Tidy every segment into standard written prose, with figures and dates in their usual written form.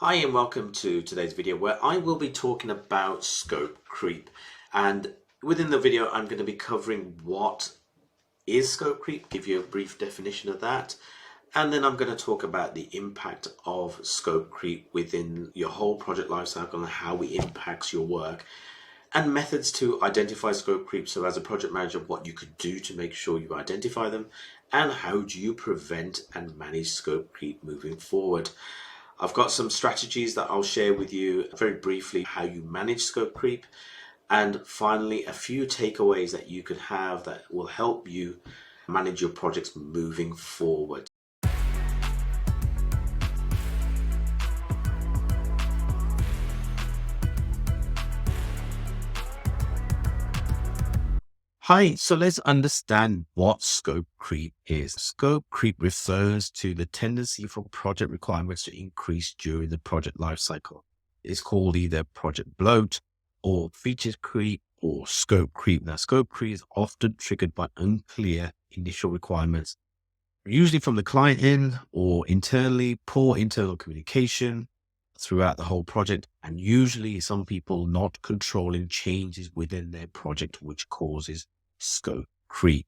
Hi and welcome to today's video where I will be talking about scope creep, and within the video I'm going to be covering what is scope creep, give you a brief definition of that, and then I'm going to talk about the impact of scope creep within your whole project lifecycle and how it impacts your work, and methods to identify scope creep. So as a project manager, what you could do to make sure you identify them, and how do you prevent and manage scope creep moving forward. I've got some strategies that I'll share with you very briefly, how you manage scope creep, and finally a few takeaways that you could have that will help you manage your projects moving forward. Hi, so let's understand what scope creep is. Scope creep refers to the tendency for project requirements to increase during the project lifecycle. It's called either project bloat or feature creep or scope creep. Now, scope creep is often triggered by unclear initial requirements, usually from the client end or internally, poor internal communication throughout the whole project, and usually some people not controlling changes within their project, which causes scope creep.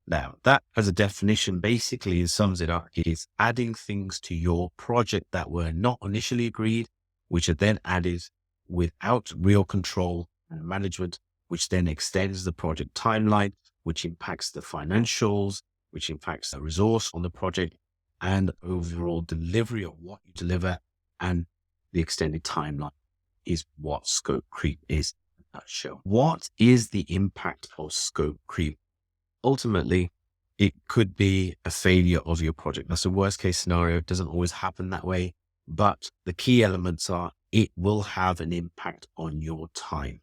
Now, that as a definition basically sums it up. It is adding things to your project that were not initially agreed, which are then added without real control and management, which then extends the project timeline, which impacts the financials, which impacts the resource on the project and overall delivery of what you deliver, and the extended timeline is what scope creep is. Nutshell. What is the impact of scope creep? Ultimately, it could be a failure of your project. That's the worst case scenario. It doesn't always happen that way, but the key elements are it will have an impact on your time.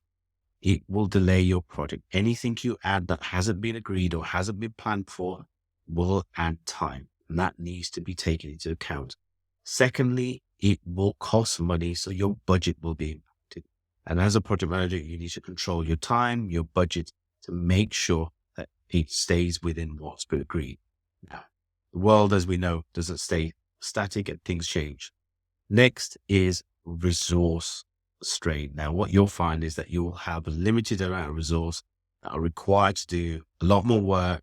It will delay your project. Anything you add that hasn't been agreed or hasn't been planned for will add time, and that needs to be taken into account. Secondly, it will cost money, so your budget will be impacted. And as a project manager, you need to control your time, your budget, to make sure that it stays within what's been agreed. Now, the world, as we know, doesn't stay static and things change. Next is resource strain. Now, what you'll find is that you will have a limited amount of resource that are required to do a lot more work,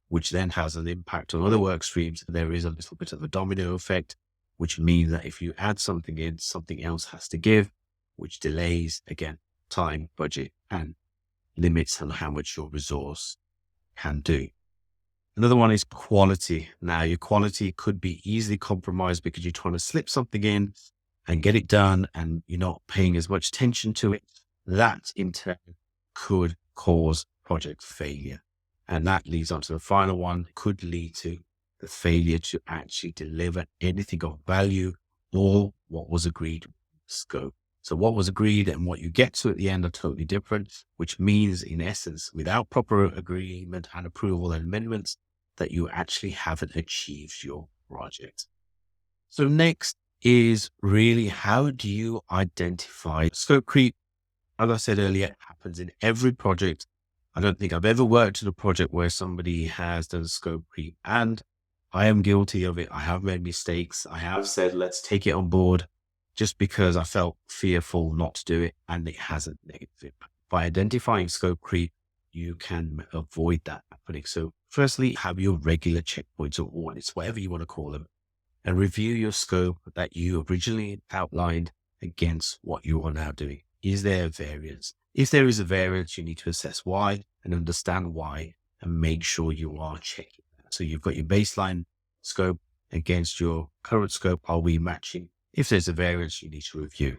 which then has an impact on other work streams. There is a little bit of a domino effect, which means that if you add something in, something else has to give, which delays, again, time, budget, and limits on how much your resource can do. Another one is quality. Now, your quality could be easily compromised because you're trying to slip something in and get it done, and you're not paying as much attention to it. That, in turn, could cause project failure. And that leads on to the final one, could lead to the failure to actually deliver anything of value or what was agreed scope. So what was agreed and what you get to at the end are totally different, which means, in essence, without proper agreement and approval and amendments, that you actually haven't achieved your project. So next is really, how do you identify scope creep? As I said earlier, it happens in every project. I don't think I've ever worked in a project where somebody has done scope creep, and I am guilty of it. I have made mistakes. I have said, let's take it on board, just because I felt fearful not to do it, and it has a negative impact. By identifying scope creep, you can avoid that happening. So firstly, have your regular checkpoints or audits, whatever you want to call them, and review your scope that you originally outlined against what you are now doing. Is there a variance? If there is a variance, you need to assess why and understand why, and make sure you are checking that. So you've got your baseline scope against your current scope. Are we matching? If there's a variance, you need to review.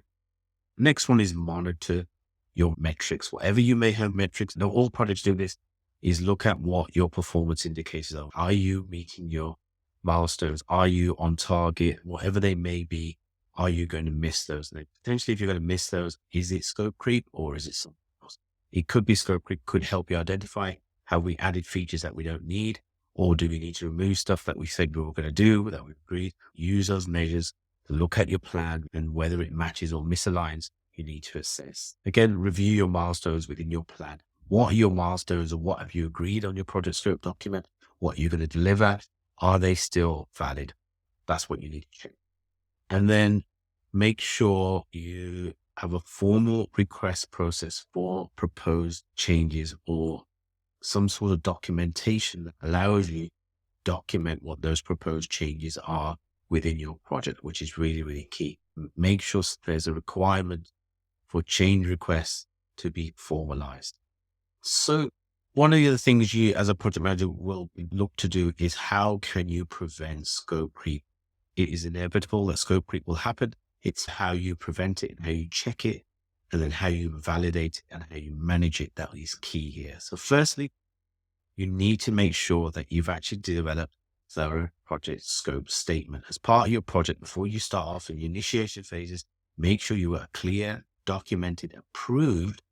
Next one is monitor your metrics. Whatever you may have metrics, no, all projects do this, is look at what your performance indicators are. Are you meeting your milestones? Are you on target? Whatever they may be, are you going to miss those? And potentially, if you're going to miss those, is it scope creep or is it something else? It could be scope creep, could help you identify, have we added features that we don't need, or do we need to remove stuff that we said we were going to do, that we agreed? Use those measures to look at your plan, and whether it matches or misaligns, you need to assess. Again, review your milestones within your plan. What are your milestones, or what have you agreed on your project scope document? What are you going to deliver? Are they still valid? That's what you need to check. And then make sure you have a formal request process for proposed changes or some sort of documentation that allows you to document what those proposed changes are within your project, which is really, really key. Make sure there's a requirement for change requests to be formalized. So one of the other things you as a project manager will look to do is how can you prevent scope creep? It is inevitable that scope creep will happen. It's how you prevent it and how you check it, and then how you validate it and how you manage it that is key here. So firstly, you need to make sure that you've actually developed thorough project scope statement. As part of your project, before you start off in the initiation phases, make sure you are clear, documented, approved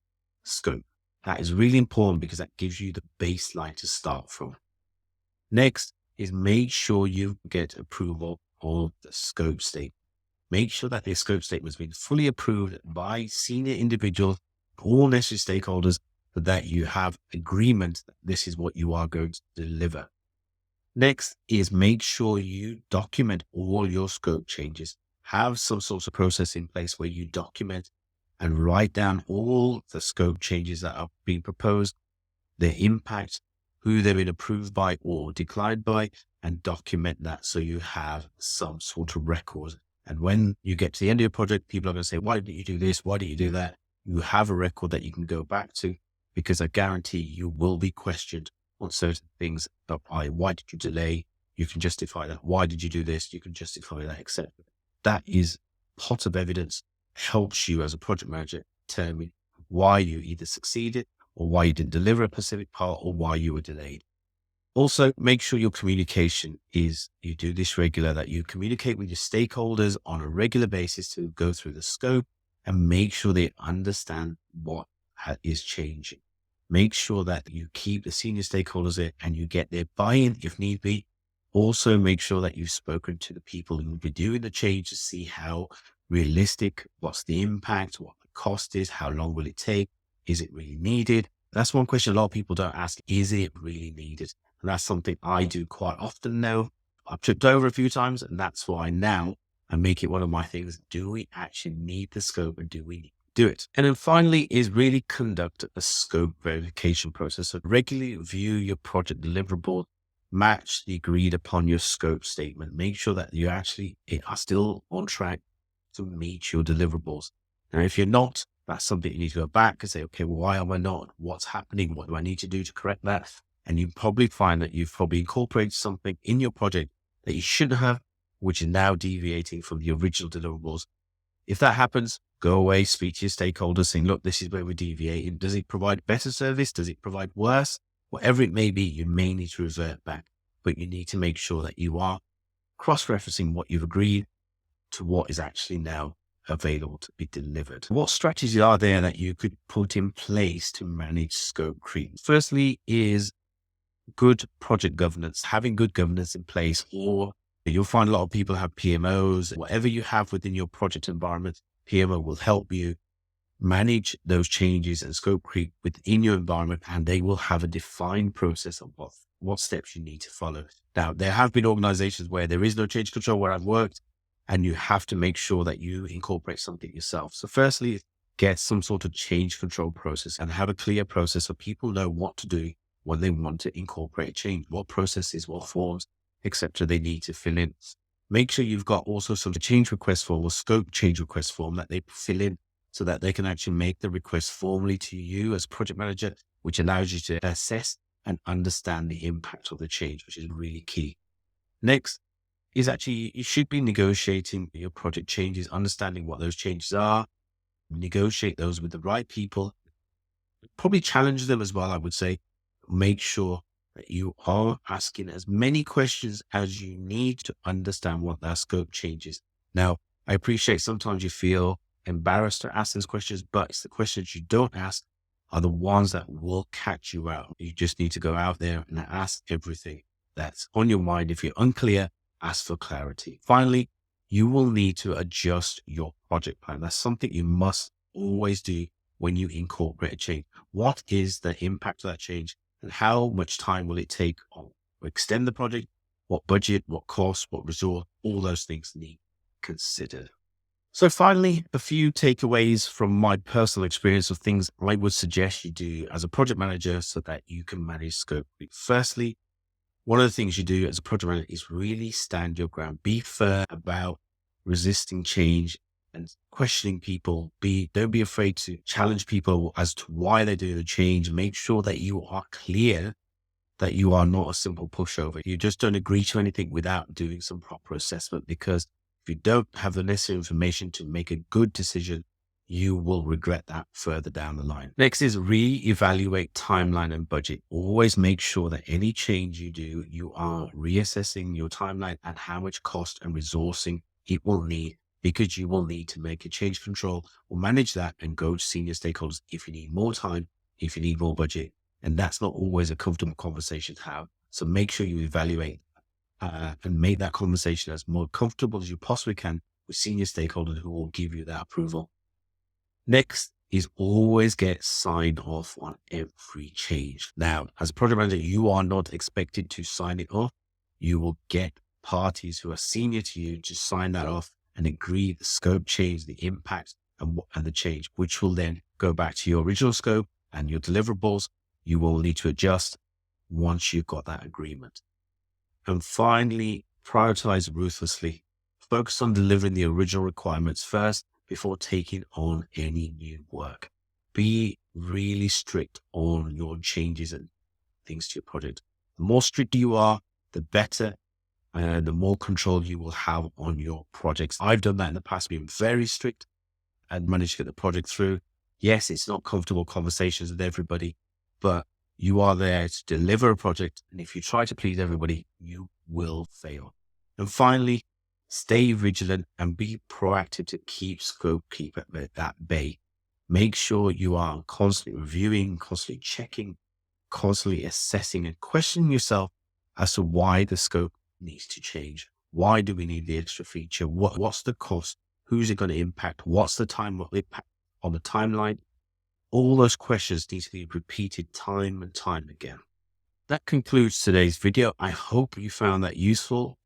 scope. That is really important because that gives you the baseline to start from. Next is make sure you get approval of the scope statement. Make sure that the scope statement has been fully approved by senior individuals, all necessary stakeholders, so that you have agreement that this is what you are going to deliver. Next is make sure you document all your scope changes. Have some sort of process in place where you document and write down all the scope changes that are being proposed, their impact, who they've been approved by or declined by, and document that so you have some sort of record. And when you get to the end of your project, people are going to say, why didn't you do this? Why didn't you do that? You have a record that you can go back to, because I guarantee you will be questioned on certain things. Why did you delay? You can justify that. Why did you do this? You can justify that, etc. That is pot of evidence, helps you as a project manager determine why you either succeeded or why you didn't deliver a specific part or why you were delayed. Also, make sure your communication is, you do this regular, that you communicate with your stakeholders on a regular basis to go through the scope and make sure they understand what is changing. Make sure that you keep the senior stakeholders there and you get their buy-in if need be. Also, make sure that you've spoken to the people who will be doing the change to see how realistic, what's the impact, what the cost is, how long will it take, is it really needed? That's one question a lot of people don't ask. Is it really needed? And that's something I do quite often now. I've tripped over a few times, and that's why now I make it one of my things. Do we actually need the scope, and do we need to do it? And then finally is really conduct a scope verification process. So regularly view your project deliverable, match the agreed upon your scope statement. Make sure that you actually are still on track to meet your deliverables. Now, if you're not, that's something you need to go back and say, okay, well, why am I not? What's happening? What do I need to do to correct that? And you probably find that you've probably incorporated something in your project that you shouldn't have, which is now deviating from the original deliverables. If that happens, go away, speak to your stakeholders saying, look, this is where we're deviating. Does it provide better service? Does it provide worse? Whatever it may be, you may need to revert back, but you need to make sure that you are cross-referencing what you've agreed to what is actually now available to be delivered. What strategies are there that you could put in place to manage scope creep? Firstly is good project governance, having good governance in place, or you'll find a lot of people have PMOs. Whatever you have within your project environment, PMO will help you manage those changes and scope creep within your environment, and they will have a defined process of what steps you need to follow. Now, there have been organizations where there is no change control, where I've worked, and you have to make sure that you incorporate something yourself. So firstly, get some sort of change control process and have a clear process so people know what to do when they want to incorporate change, what processes, what forms, etc. they need to fill in. Make sure you've got also some change request form or scope change request form that they fill in so that they can actually make the request formally to you as project manager, which allows you to assess and understand the impact of the change, which is really key. Next is actually, you should be negotiating your project changes, understanding what those changes are, negotiate those with the right people, probably challenge them as well, I would say. Make sure that you are asking as many questions as you need to understand what that scope changes. Now, I appreciate sometimes you feel embarrassed to ask those questions, but it's the questions you don't ask are the ones that will catch you out. You just need to go out there and ask everything that's on your mind. If you're unclear, ask for clarity. Finally, you will need to adjust your project plan. That's something you must always do when you incorporate a change. What is the impact of that change, and how much time will it take to extend the project? What budget, what cost, what resource, all those things need considered. So finally, a few takeaways from my personal experience of things I would suggest you do as a project manager so that you can manage scope creep. Firstly, one of the things you do as a project manager is really stand your ground. Be fair about resisting change and questioning people. Don't be afraid to challenge people as to why they're doing the change. Make sure that you are clear that you are not a simple pushover. You just don't agree to anything without doing some proper assessment, because if you don't have the necessary information to make a good decision, you will regret that further down the line. Next is re-evaluate timeline and budget. Always make sure that any change you do, you are reassessing your timeline and how much cost and resourcing it will need, because you will need to make a change control or manage that and go to senior stakeholders if you need more time, if you need more budget. And that's not always a comfortable conversation to have. So make sure you evaluate and make that conversation as more comfortable as you possibly can with senior stakeholders who will give you that approval. Next is always get signed off on every change. Now, as a project manager, you are not expected to sign it off. You will get parties who are senior to you to sign that off and agree the scope change, the impact and the change, which will then go back to your original scope and your deliverables. You will need to adjust once you've got that agreement. And finally, prioritize ruthlessly. Focus on delivering the original requirements first before taking on any new work. Be really strict on your changes and things to your project. The more strict you are, the better and the more control you will have on your projects. I've done that in the past, being very strict and managed to get the project through. Yes, it's not comfortable conversations with everybody, but you are there to deliver a project. And if you try to please everybody, you will fail. And finally, stay vigilant and be proactive to keep scope creep at bay. Make sure you are constantly reviewing, constantly checking, constantly assessing and questioning yourself as to why the scope needs to change. Why do we need the extra feature? What's the cost? Who's it going to impact? What's the time? What impact on the timeline? All those questions need to be repeated time and time again. That concludes today's video. I hope you found that useful.